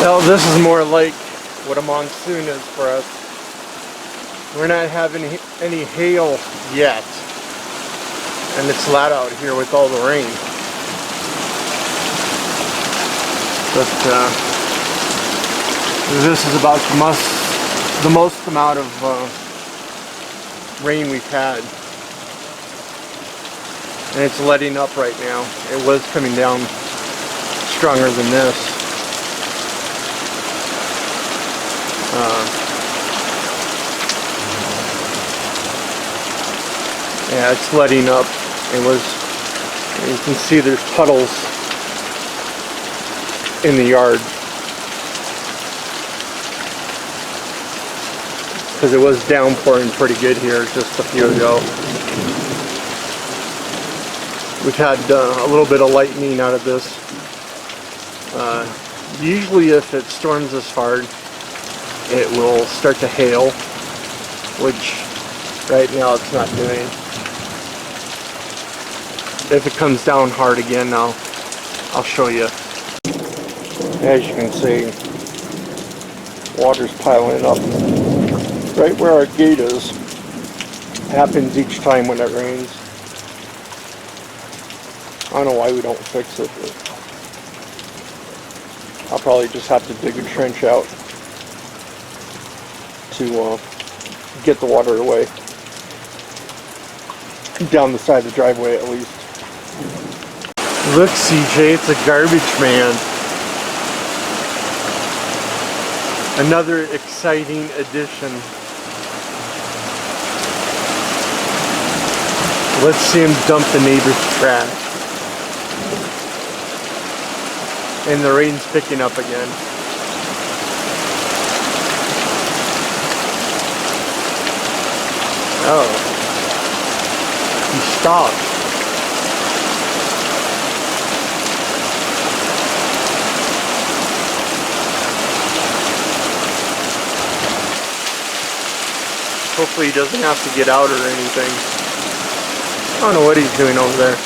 Well, this is more like what a monsoon is for us. We're not having any hail yet, and it's loud out here with all the rain. But this is about the most amount of rain we've had, and it's letting up right now. It was coming down stronger than this. Yeah, it's letting up. You can see there's puddles in the yard because it was downpouring pretty good here just a few ago. We've had a little bit of lightning out of this. Usually if it storms this hard, it will start to hail, which right now it's not doing. If it comes down hard again, I'll show you. As you can see, water's piling up right where our gate is. It happens each time when it rains. I don't know why we don't fix it, but I'll probably just have to dig a trench out to get the water away. Down the side of the driveway at least. Look, CJ, it's a garbage man. Another exciting addition. Let's see him dump the neighbor's trash. And the rain's picking up again. Oh. He stopped. Hopefully he doesn't have to get out or anything. I don't know what he's doing over there.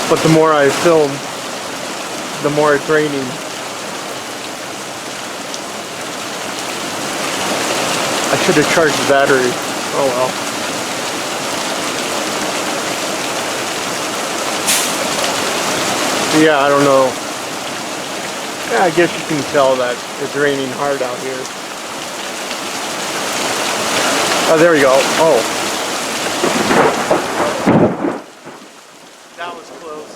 But the more I film, the more it's raining. I should have charged the battery. Oh well. Yeah, I don't know. Yeah, I guess you can tell that it's raining hard out here. Oh, there we go. Oh. That was close.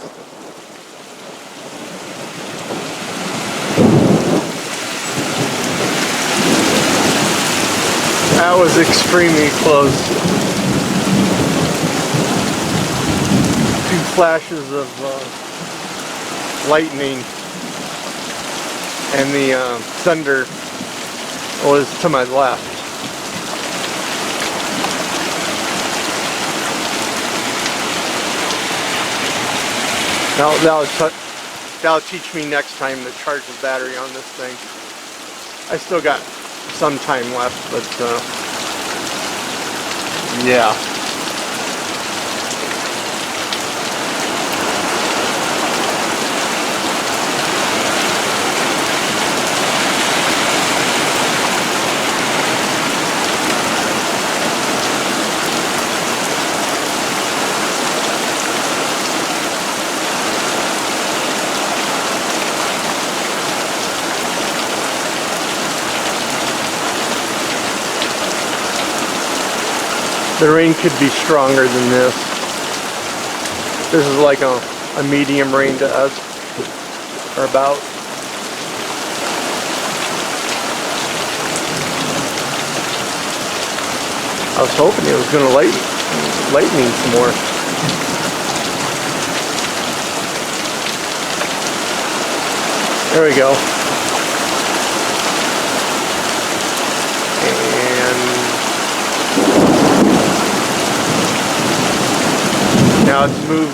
That was extremely close. Two flashes of lightning, and the thunder was to my left. That'll teach me next time to charge the battery on this thing. I still got some time left, but yeah. The rain could be stronger than this. This is like a medium rain to us, or about. I was hoping it was going to lightning some more. There we go. Now it's moved.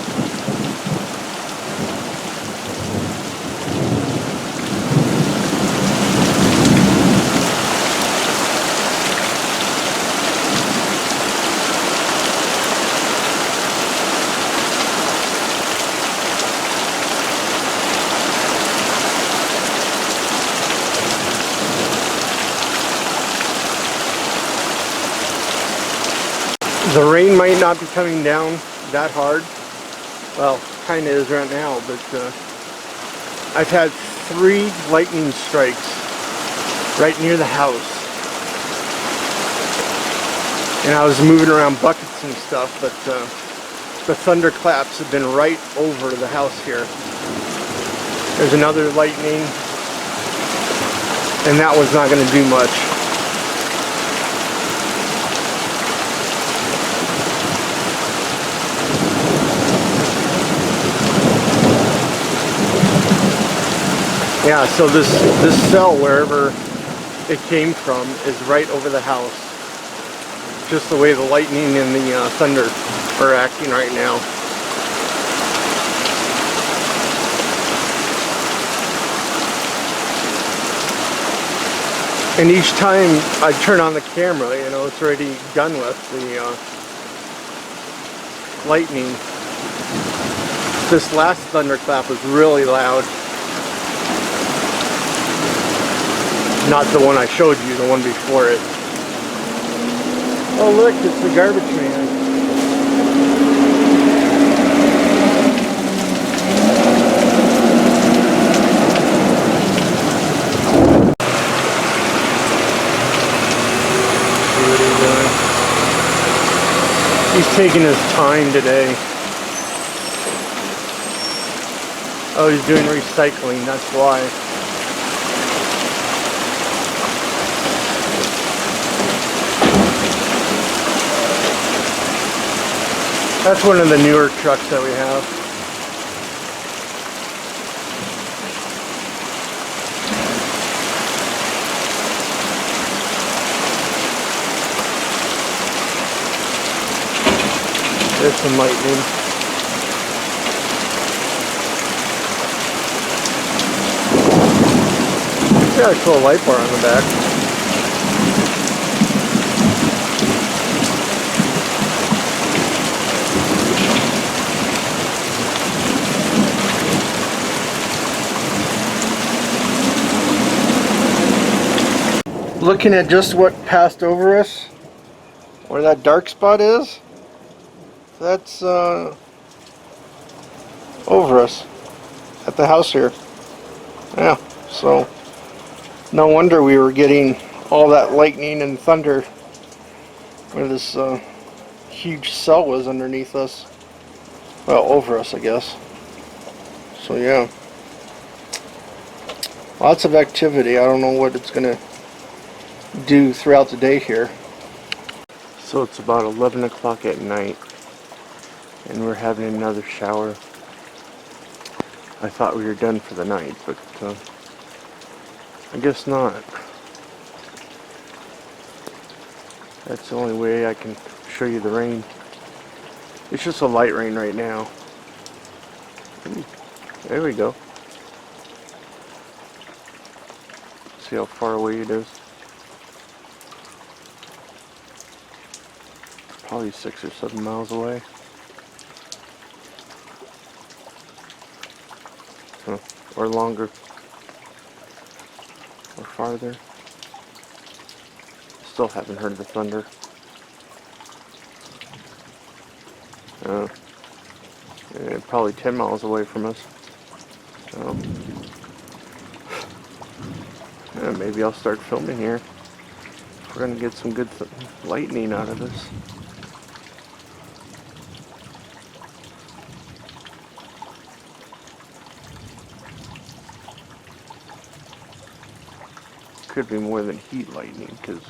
The rain might not be coming down that hard. Well, kind of is right now, but I've had 3 lightning strikes right near the house. And I was moving around buckets and stuff, but the thunderclaps have been right over the house here. There's another lightning, and that was not going to do much. Yeah, so this cell, wherever it came from, is right over the house. Just the way the lightning and the thunder are acting right now. And each time I turn on the camera, you know, it's already done with the lightning. This last thunderclap was really loud. Not the one I showed you, the one before it. Oh look, it's the garbage man. See what he's doing? He's taking his time today. Oh, he's doing recycling, that's why. That's one of the newer trucks that we have. There's some lightning. It's got a cool light bar on the back. Looking at just what passed over us, where that dark spot is, that's over us at the house here. Yeah, so no wonder we were getting all that lightning and thunder where this huge cell was underneath us. Well, over us, I guess. So yeah, lots of activity. I don't know what it's gonna do throughout the day here. So it's about 11 o'clock at night and we're having another shower. I thought we were done for the night, but I guess not. That's the only way I can show you the rain. It's just a light rain right now. Ooh, there we go. See how far away it is? Probably 6 or 7 miles away. Or longer. Or farther. Still haven't heard the thunder. Probably 10 miles away from us. Maybe I'll start filming here. We're gonna get some good lightning out of this. Could be more than heat lightning because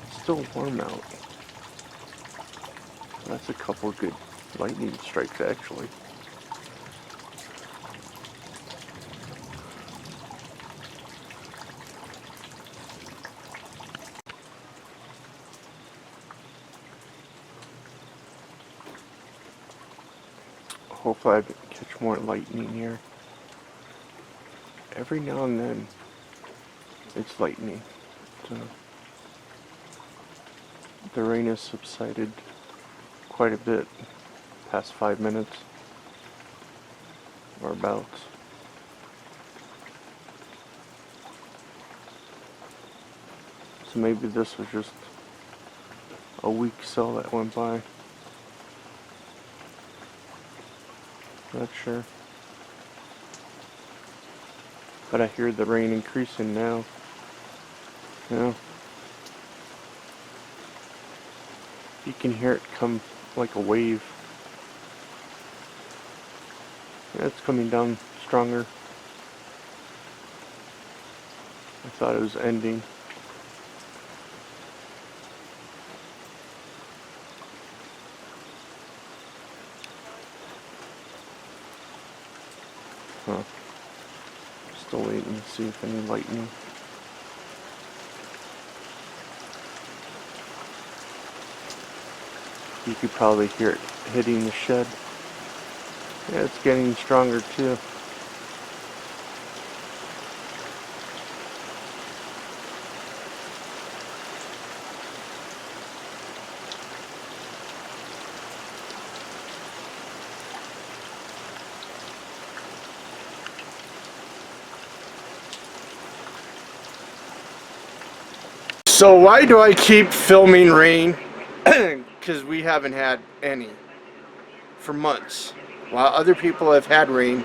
it's still warm out. That's a couple of good lightning strikes actually. Hopefully I catch more lightning here. Every now and then it's lightning. So the rain has subsided quite a bit, past 5 minutes or about. So maybe this was just a week so that went by. Not sure. But I hear the rain increasing now. Yeah. You can hear it come like a wave. Yeah, it's coming down stronger. I thought it was ending. Huh. Still waiting to see if any lightning. You could probably hear it hitting the shed. Yeah, it's getting stronger too. So why do I keep filming rain? Because we haven't had any for months. While other people have had rain,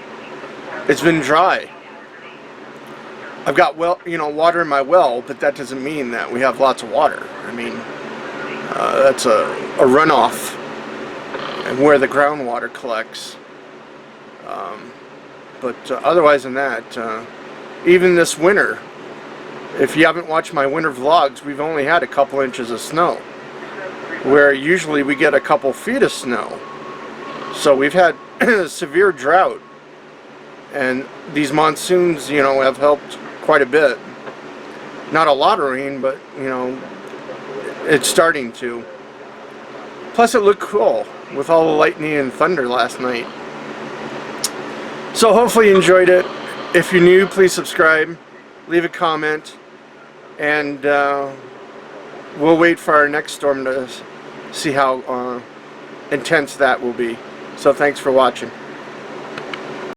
it's been dry. I've got water in my well, but that doesn't mean that we have lots of water. I mean, that's a runoff and where the groundwater collects. But otherwise than that, even this winter, if you haven't watched my winter vlogs, we've only had a couple inches of snow, where usually we get a couple feet of snow. So we've had a severe drought, and these monsoons, have helped quite a bit. Not a lot of rain, but it's starting to. Plus it looked cool with all the lightning and thunder last night. So hopefully you enjoyed it. If you're new, please subscribe, leave a comment, and we'll wait for our next storm to see how intense that will be. So thanks for watching.